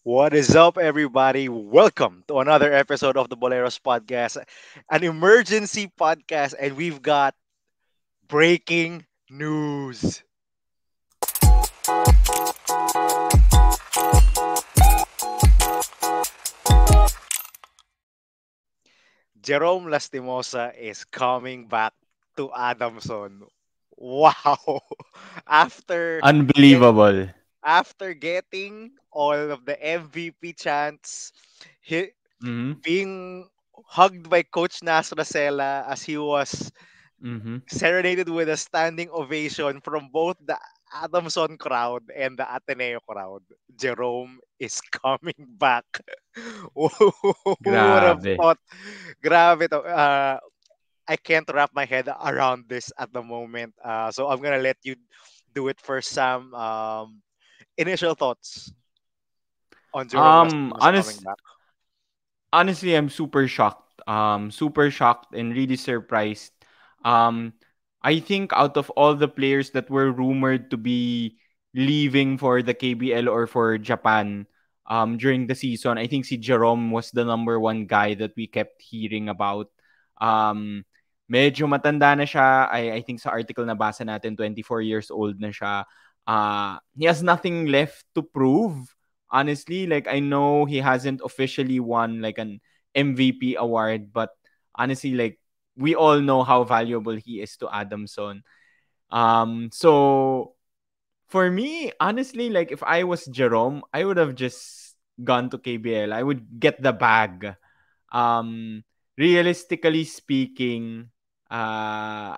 What is up, everybody? Welcome to another episode of the Boleros Podcast, an emergency podcast, and we've got breaking news. Jerome Lastimosa is coming back to Adamson. Wow! After get, Unbelievable. after getting all of the MVP chants, he, Mhm. being hugged by Coach Nasracela as he was Mhm. serenaded with a standing ovation from both the Adamson crowd and the Ateneo crowd. Jerome is coming back. Who would have Grabe. thought? Grabe to. I can't wrap my head around this at the moment. So I'm gonna let you do it first, Sam. Initial thoughts on Jerome Um Lastimosa coming honest back. Honestly, I'm super shocked. Super shocked and really surprised. Um I think out of all the players that were rumored to be leaving for the KBL or for Japan during the season, I think si Jerome was the number one guy that we kept hearing about. Um Medyo matanda na siya. I think sa article na basa natin 24 years old na siya. He has nothing left to prove. Honestly, like I know he hasn't officially won like an MVP award, but honestly, like we all know how valuable he is to Adamson. So for me, honestly, like if I was Jerome, I would have just gone to KBL. I would get the bag. Um, Realistically speaking, uh,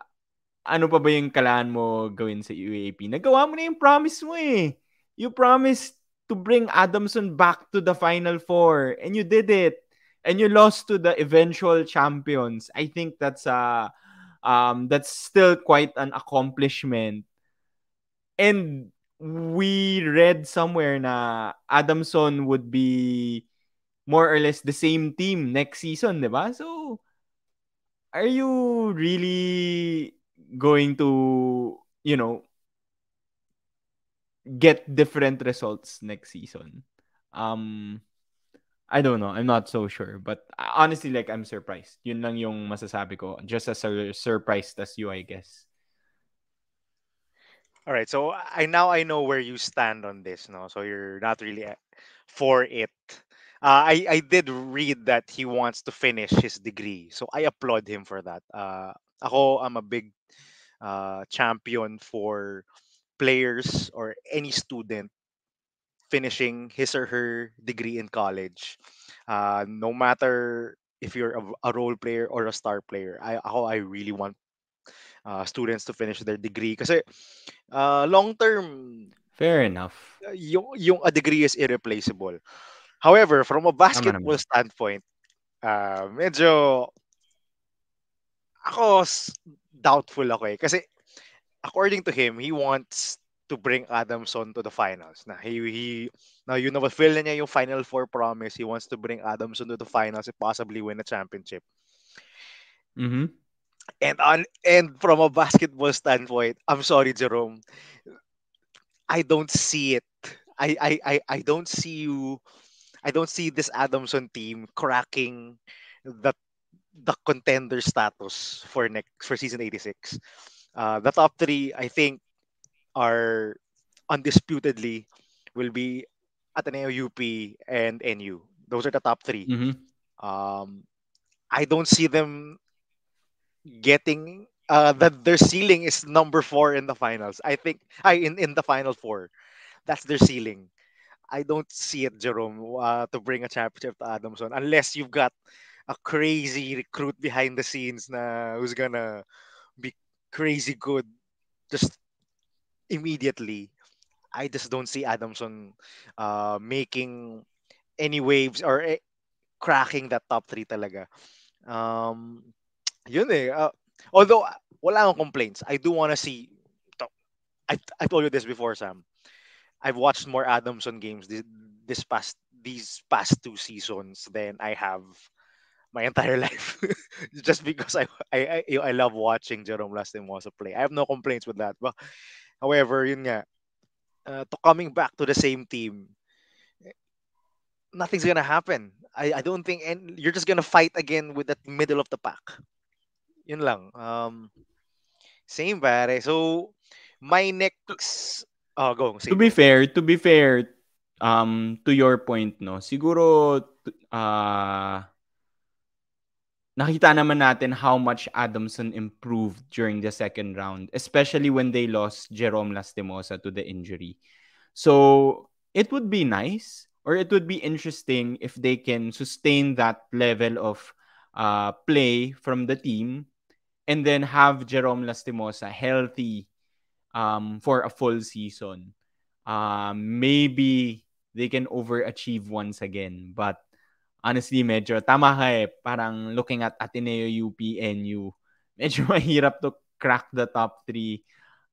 ano pa ba yung kailangan mo gawin sa UAP? Nagawa mo na yung promise mo eh. You promised to bring Adamson back to the Final Four and you did it. And you lost to the eventual champions. I think that's still quite an accomplishment. And we read somewhere na Adamson would be more or less the same team next season, 'di ba? So, are you really going to, get different results next season? Um, I don't know. I'm not so sure. But honestly, like, I'm surprised. Yun lang yung masasabi ko. Just as surprised as you, I guess. All right, so I know where you stand on this, no? So you're not really for it. I did read that he wants to finish his degree, so I applaud him for that. Ako, I'm a big champion for players or any student finishing his or her degree in college. No matter if you're a role player or a star player, I really want students to finish their degree kasi long term Fair enough. yung a degree is irreplaceable. However, from a Tama basketball naman. standpoint, medyo ako doubtful ako eh. Kasi according to him, he wants to bring Adamson to the finals. Now you know, fulfill na niya yung Final Four promise. He wants to bring Adamson to the finals and possibly win a championship. Mm-hmm. And from a basketball standpoint, I'm sorry, Jerome, I don't see it. I don't see you. I don't see this Adamson team cracking the the contender status for season 86. The top three, I think, are undisputedly will be Ateneo, UP, and NU. Those are the top three. Mm-hmm. Um, I don't see them getting that their ceiling is number four in the finals. I think I in the final four. That's their ceiling. I don't see it, Jerome, to bring a championship to Adamson unless you've got a crazy recruit behind the scenes na who's gonna be crazy good just immediately. I just don't see Adamson making any waves or cracking that top three talaga. Um, yun eh. Although wala akong complaints, I do wanna see. I told you this before, Sam. I've watched more Adamson games these past two seasons than I have my entire life. Just because I love watching Jerome Lastimosa play. I have no complaints with that. But however, yun nga, to coming back to the same team, nothing's gonna happen. I don't think, and you're just gonna fight again with that middle of the pack. Yun lang. Same pare. So my To, next, oh, go, to say be go. fair, to be fair, to your point, no, siguro, nakita naman natin how much Adamson improved during the second round, especially when they lost Jerome Lastimosa to the injury. So it would be nice, or it would be interesting if they can sustain that level of play from the team, and then have Jerome Lastimosa healthy for a full season. Maybe they can overachieve once again. But honestly, medyo tama ka eh. Parang looking at Ateneo, UP, NU, medyo mahirap to crack the top three.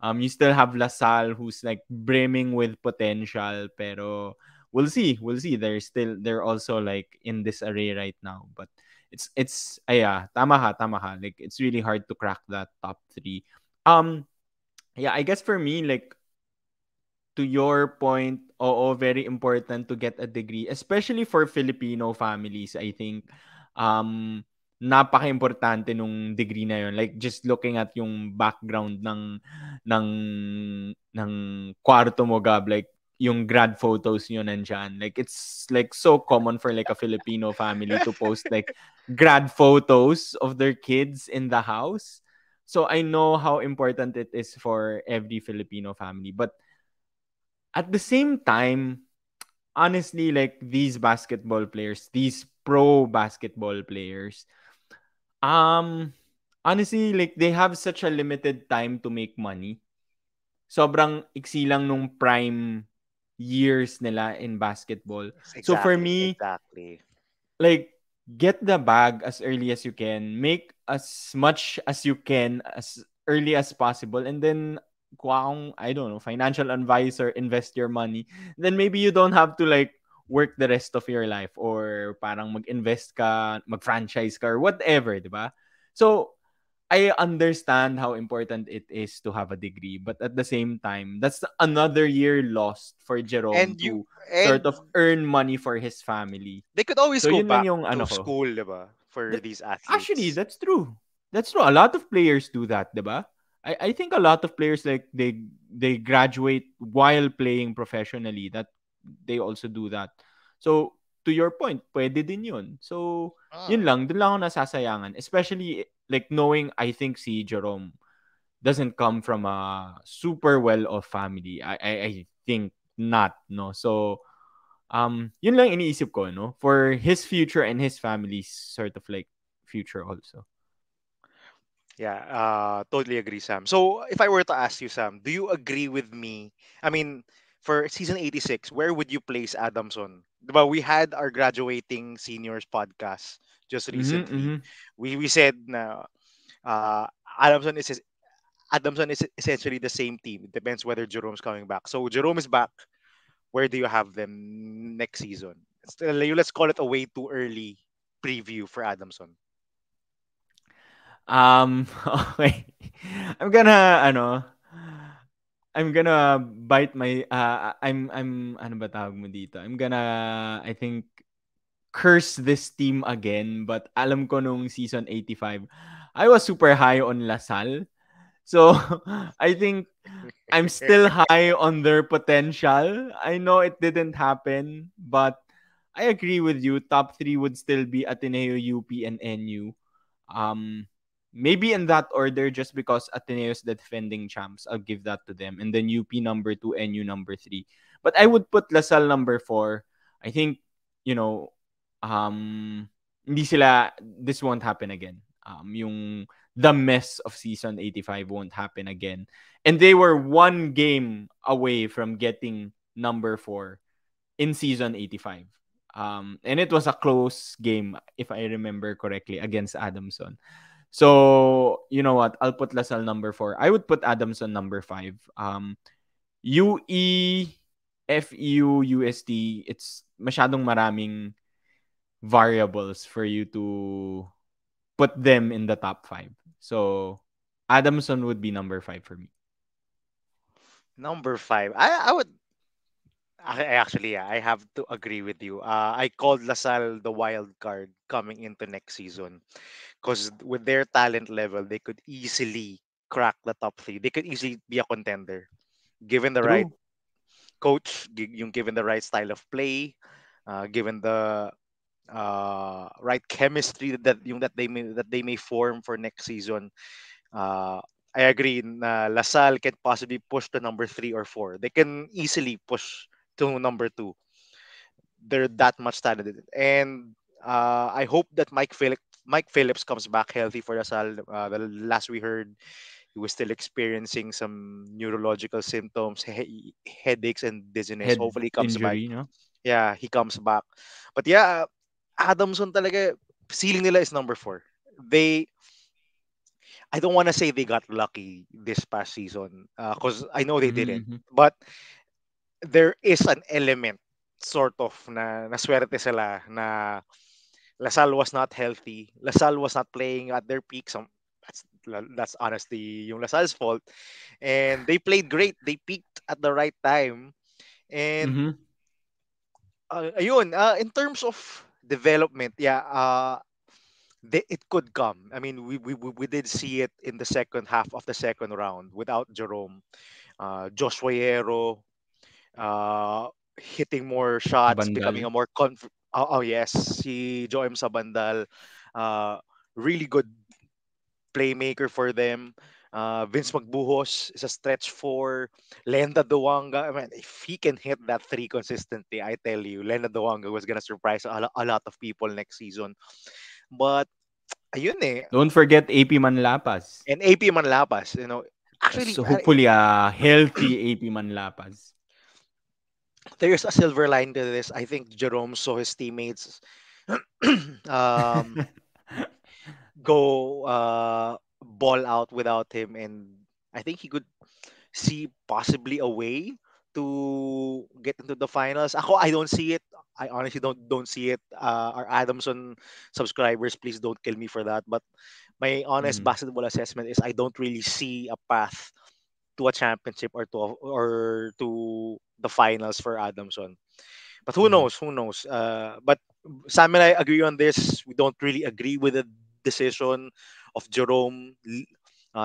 You still have Lasal, who's like brimming with potential, pero we'll see. We'll see. They're also like in this array right now. But yeah, tama ka. Like it's really hard to crack that top three. Um, yeah, I guess for me, like to your point, oo, very important to get a degree, especially for Filipino families. I think napaka-importante nung degree na yun. Like just looking at yung background ng ng kwarto mo, Gab, like yung grad photos nyo nandyan. Like it's like so common for like a Filipino family to post like grad photos of their kids in the house. So I know how important it is for every Filipino family. But at the same time, honestly, like these basketball players, these pro basketball players, um, honestly, like they have such a limited time to make money. Sobrang iksi lang nung prime years nila in basketball. Yes, So for exactly, me, exactly. like get the bag as early as you can, make as much as you can as early as possible, and then kung I don't know, financial advisor, invest your money, then maybe you don't have to like work the rest of your life, or parang mag-invest ka, mag-franchise ka, or whatever, di ba? So I understand how important it is to have a degree, but at the same time, that's another year lost for Jerome And you to sort and of earn money for his family. they could always So go yun lang back yung to ano ko. school, diba? For Th- these Actually, athletes. that's true. That's true. A lot of players do that, 'di ba? I think a lot of players like they graduate while playing professionally. That they also do that. So to your point, pwede din 'yun. So yun Ah. lang, dun lang ako nasasayangan. Especially like knowing I think si Jerome doesn't come from a super well-off family. I think not, no. So yun lang iniisip ko, no? For his future and his family's sort of like future also. Yeah, totally agree, Sam. So, if I were to ask you, Sam, do you agree with me? I mean, for season 86, where would you place Adamson? Diba, we had our graduating seniors podcast just Mhm, recently. mhm. We said na uh, Adamson is Adamson is essentially the same team. It depends whether Jerome's coming back. So Jerome is back. Where do you have them next season? Let's call it a way too early preview for Adamson. Okay. I'm gonna ano, I'm gonna bite my I'm ano ba tawag mo dito? I'm gonna I think curse this team again, but alam ko nung season 85, I was super high on Lasal. So I think I'm still high on their potential. I know it didn't happen, but I agree with you. Top three would still be Ateneo, UP, and NU. Um, Maybe in that order, just because Ateneo is the defending champs, I'll give that to them, and then UP number two, NU number three. But I would put Lasal number four. I think you know, hindi sila. This won't happen again. Yung the mess of season 85 won't happen again. And they were one game away from getting number four in season 85. And it was a close game, if I remember correctly, against Adamson. So, you know what? I'll put Lasal number four. I would put Adamson number five. UE, FEU, UST, it's masyadong maraming variables for you to put them in the top five. So, Adamson would be number five for me. Number five. I have to agree with you. I called Lasal the wild card coming into next season because with their talent level, they could easily crack the top three. They could easily be a contender given the right True. coach, yung given the right style of play, given the right chemistry that they may form for next season. Uh, I agree na Lasal can possibly push to number 3 or 4. They can easily push to number 2. They're that much talented. And I hope that Mike Phillips comes back healthy for Lasal. The last we heard, he was still experiencing some neurological symptoms, headaches and dizziness. Head Hopefully he comes back. injury, no? Yeah, he comes back. But yeah, Adamson talaga, ceiling nila is number 4. They I don't want to say they got lucky this past season because I know they didn't. Mm-hmm. But there is an element sort of na naswerte sila na Lasal was not healthy. Lasal was not playing at their peak. That's honestly yung Lasal's fault. And they played great. They peaked at the right time. And Mm-hmm. ayun, in terms of development, yeah, it could come. I mean, we did see it in the second half of the second round without Jerome. Joshua Yero uh, hitting more shots, becoming Sabandal. a more oh, yes, si Joem Sabandal, uh, really good playmaker for them. Vince Magbuhos is a stretch for Lenda Duwanga. I mean, if he can hit that three consistently, I tell you, Lenda Duwanga was gonna surprise a lot of people next season. But ayun eh, Don't forget AP Manlapas. and AP Manlapas, actually So hopefully a healthy AP Manlapas. there's a silver line to this. I think Jerome saw his teammates um, go ball out without him, and I think he could see possibly a way to get into the finals. Ako, I don't see it. I honestly don't see it. Our Adamson subscribers, please don't kill me for that. But my honest Mm-hmm. basketball assessment is I don't really see a path to a championship or to the finals for Adamson. But who Mm-hmm. knows? Who knows? But Sam and I agree on this. We don't really agree with the decision of Jerome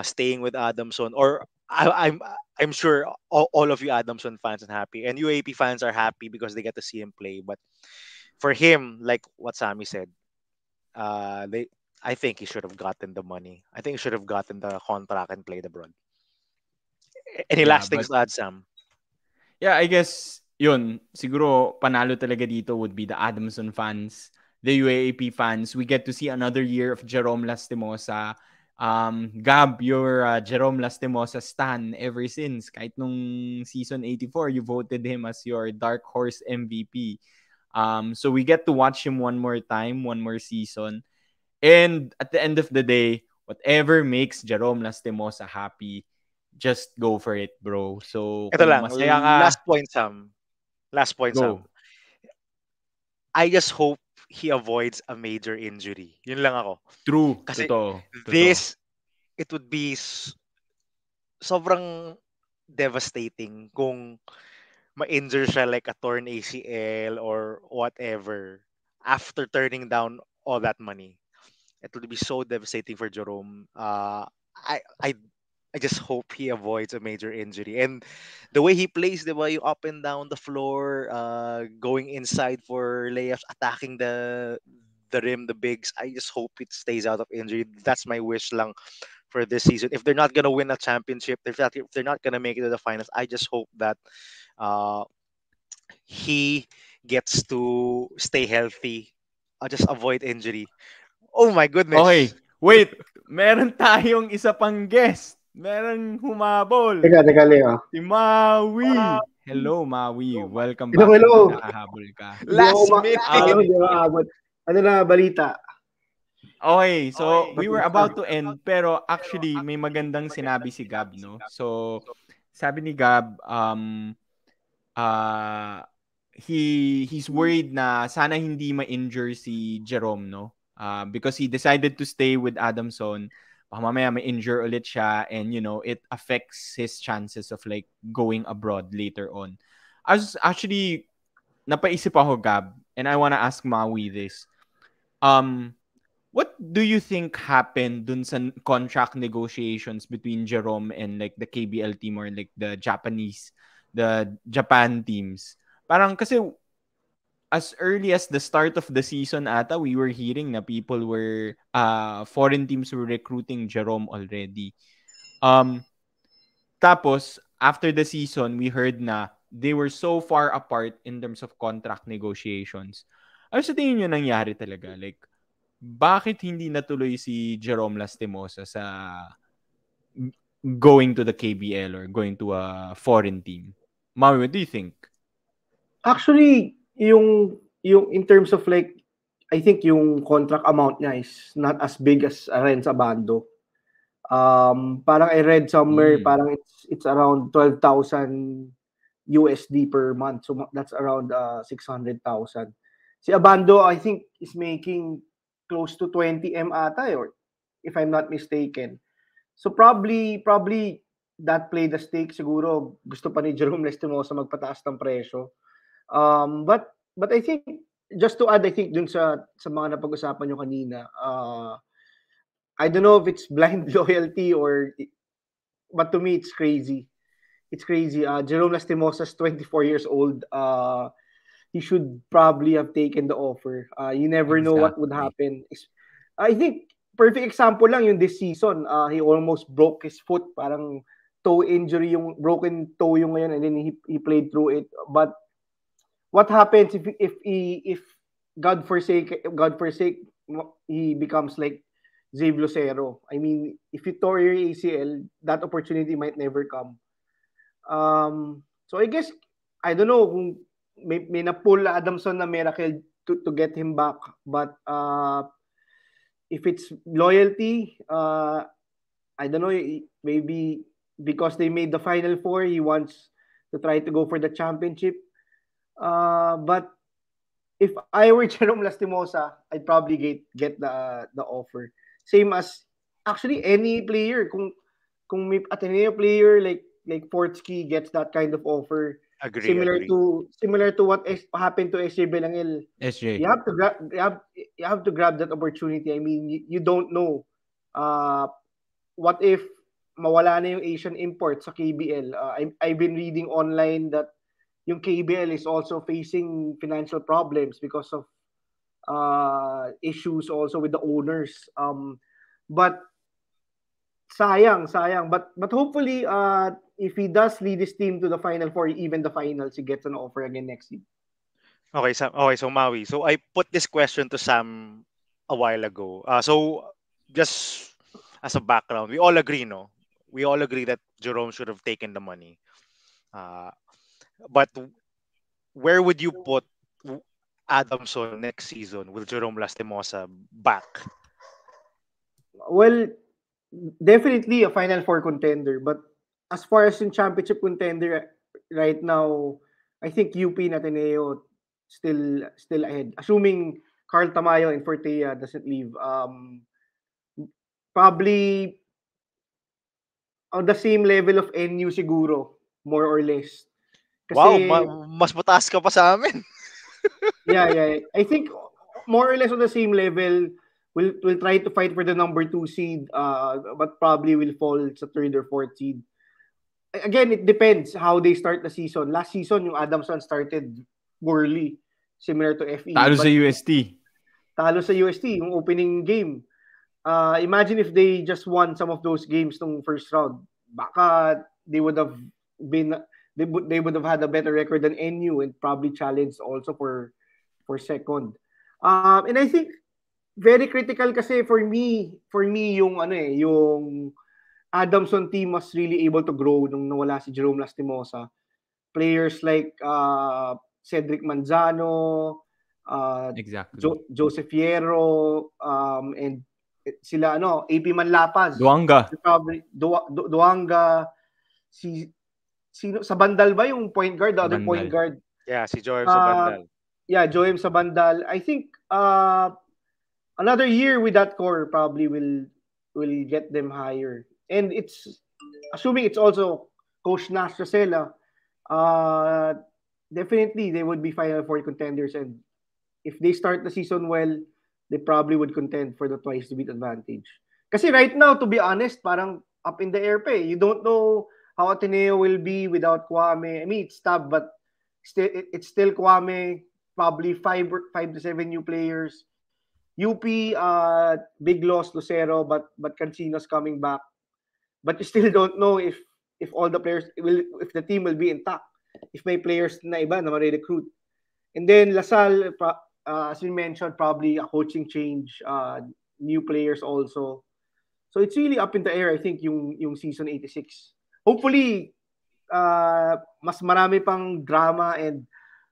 staying with Adamson. Or I'm sure all of you Adamson fans are happy, and UAP fans are happy because they get to see him play. But for him, like what Sammy said, they I think he should have gotten the money. I think he should have gotten the contract and played abroad. Any Yeah, last but things to add, Sam? yeah, I guess yun, siguro panalo talaga dito would be the Adamson fans, the UAAP fans. We get to see another year of Jerome Lastimosa. Gab, your Jerome Lastimosa stan ever since. Kahit nung season 84, you voted him as your dark horse MVP. So we get to watch him one more time, one more season. And at the end of the day, whatever makes Jerome Lastimosa happy, just go for it, bro. So Ito kung lang, masaya ka, last point, Sam. Last point, Sam. go. I just hope he avoids a major injury. Yun lang ako. True. Kasi Totoo. Totoo. this, it would be sobrang devastating kung ma-injure siya like a torn ACL or whatever after turning down all that money. It would be so devastating for Jerome. I I I just hope he avoids a major injury. And the way he plays, the way up and down the floor, going inside for layups, attacking the rim, the bigs. I just hope it stays out of injury. That's my wish lang for this season. If they're not gonna win a championship, if they're not gonna make it to the finals, I just hope that uh, he gets to stay healthy. Just avoid injury. Oh my goodness. Okay. Wait. Meron tayong isa pang guest. Meron humabol. Teka, teka, Leo. Si Maui. Hello, Maui. Welcome Hello, back to hello. Nagkakahabol Ka. Hindi ako Last minute. hindi makaabot. Ano na balita? Okay, so we were about to end pero actually may magandang sinabi si Gab, no? So sabi ni Gab uh he's worried na sana hindi ma-injure si Jerome, no? Because he decided to stay with Adamson. Baka mamaya ma-injure ulit siya and it affects his chances of like going abroad later on. I was actually napaisip ako, Gab, and I wanna ask Maui this. What do you think happened dun sa contract negotiations between Jerome and like the KBL team or like the Japan teams? Parang kasi as early as the start of the season ata, we were hearing na people were, foreign teams were recruiting Jerome already. Um, Tapos, after the season, we heard na they were so far apart in terms of contract negotiations. Ano sa tingin nyo nangyari talaga? Like, bakit hindi natuloy si Jerome Lastimosa sa going to the KBL or going to a foreign team? Mami, what do you think? Actually, yung in terms of like, I think yung contract amount niya is not as big as Renz Abando. Parang I read somewhere, parang it's around 12,000 USD per month. So that's around 600,000. Si Abando, I think, is making close to 20 M ata, or if I'm not mistaken. So probably that played the stake. Siguro gusto pa ni Jerome Lastimosa magpataas ng presyo. But I think, just to add, I think dun sa mga napag-usapan nyo kanina, I don't know if it's blind loyalty but to me it's crazy. It's crazy. Jerome Lastimosa is 24 years old. He should probably have taken the offer. You never know what would happen. I think perfect example lang yung this season. He almost broke his foot. Parang toe injury, yung broken toe yung ngayon, and then he played through it. But what happens if God forsake he becomes like Zave Lucero? I mean, if you tore your ACL, that opportunity might never come. So I guess, I don't know kung may na-pull Adamson na miracle to get him back, but if it's loyalty, I don't know, maybe because they made the Final Four, he wants to try to go for the championship. But if I were Jerome Lastimosa, I'd probably get the offer. Same as actually any player. Kung may Ateneo player like Fortsky gets that kind of offer, similar to what happened to SJ Belangil. SJ. You have to grab that opportunity. I mean, you don't know. What if mawala na yung Asian import sa KBL? I've been reading online that yung KBL is also facing financial problems because of issues also with the owners. But sayang. But hopefully, if he does lead his team to the Final Four, even the finals, he gets an offer again next year. Okay, so Maui. So I put this question to Sam a while ago. So just as a background, we all agree, no? We all agree that Jerome should have taken the money. But where would you put Adamson next season with Jerome Lastimosa back? Well, definitely a Final Four contender. But as far as in championship contender right now, I think UP and Ateneo still ahead. Assuming Carl Tamayo and Fortea doesn't leave. Probably on the same level of NU siguro, more or less. Kasi, mas mataas ka pa sa amin. yeah. I think more or less on the same level. We'll try to fight for the number 2 seed, but probably will fall sa 3rd or 4th seed. Again, it depends how they start the season. Last season, yung Adamson started poorly, similar to FE. Talo sa UST, yung opening game. Imagine if they just won some of those games nung first round. Baka they would have had a better record than NU and probably challenged also for second. And I think very critical kasi for me yung yung Adamson team was really able to grow nung nawala si Jerome Lastimosa. Players like Cedric Manzano, exactly. Joseph Fierro, and sila AP Manlapaz, Duanga, sino sa Bandal ba yung point guard, the other point guard? Yeah, si Joem Sabandal. Yeah, Joem Sabandal. I think another year with that core probably will get them higher. And it's assuming it's also Coach Nash Rosella. definitely they would be Final Four contenders, and if they start the season well, they probably would contend for the twice to beat advantage. Kasi right now, to be honest, parang up in the air pa eh. You don't know how Ateneo will be without Kwame. I mean, it's tough, but it's still Kwame, probably five to seven new players. UP, big loss Lucero, but Cancino's coming back. But you still don't know if all the players will, if the team will be intact, if may players na iba na ma-recruit. And then Lasal, as you mentioned, probably a coaching change, new players also. So it's really up in the air, I think, yung season 86. Hopefully, mas marami pang drama and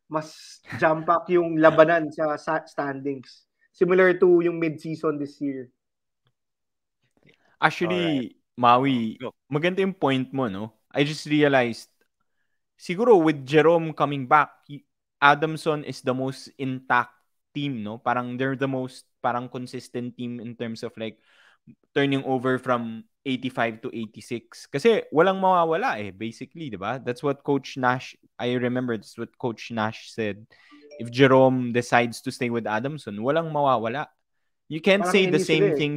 mas jam-pack yung labanan sa standings. Similar to yung mid-season this year. All right. Actually, Maui, Go. maganda yung point mo, no? I just realized, siguro with Jerome coming back, Adamson is the most intact team, no? Parang they're the most parang consistent team in terms of like turning over from 85 to 86. Kasi walang mawawala eh, basically, di ba? That's what Coach Nash, I remember that's what Coach Nash said. If Jerome decides to stay with Adamson, walang mawawala. You can't Parang say the NU sila same eh. thing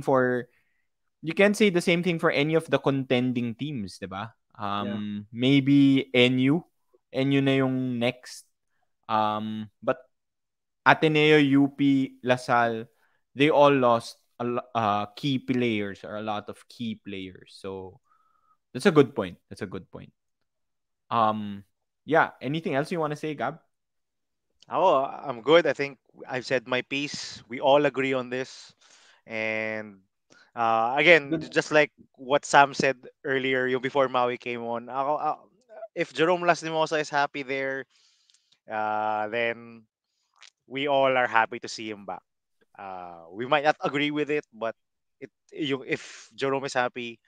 for any of the contending teams, 'di ba? Yeah. Maybe NU na yung next. But Ateneo, UP, LaSalle, they all lost key players or a lot of key players. So that's a good point. That's a good point. Yeah. Anything else you want to say, Gab? Oh, I'm good. I think I've said my piece. We all agree on this. And again, Good. just like what Sam said earlier, yung before Maui came on, if Jerome Lastimosa is happy there, then we all are happy to see him back. We might not agree with it, but if Jerome is happy,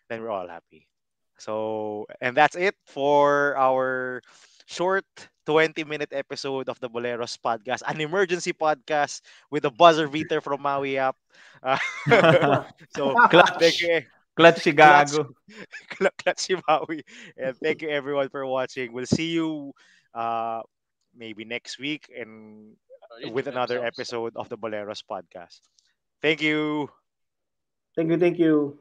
then we're all happy. So, and that's it for our short 20-minute episode of the Boleros podcast, an emergency podcast with a buzzer beater from Maui app. Uh, so, thank Clutch. you, Clutch si Clutch, Gago. Clutch si Maui. And thank you everyone for watching. We'll see you uh, maybe next week and with another episode of the Boleros podcast. Thank you. Thank you.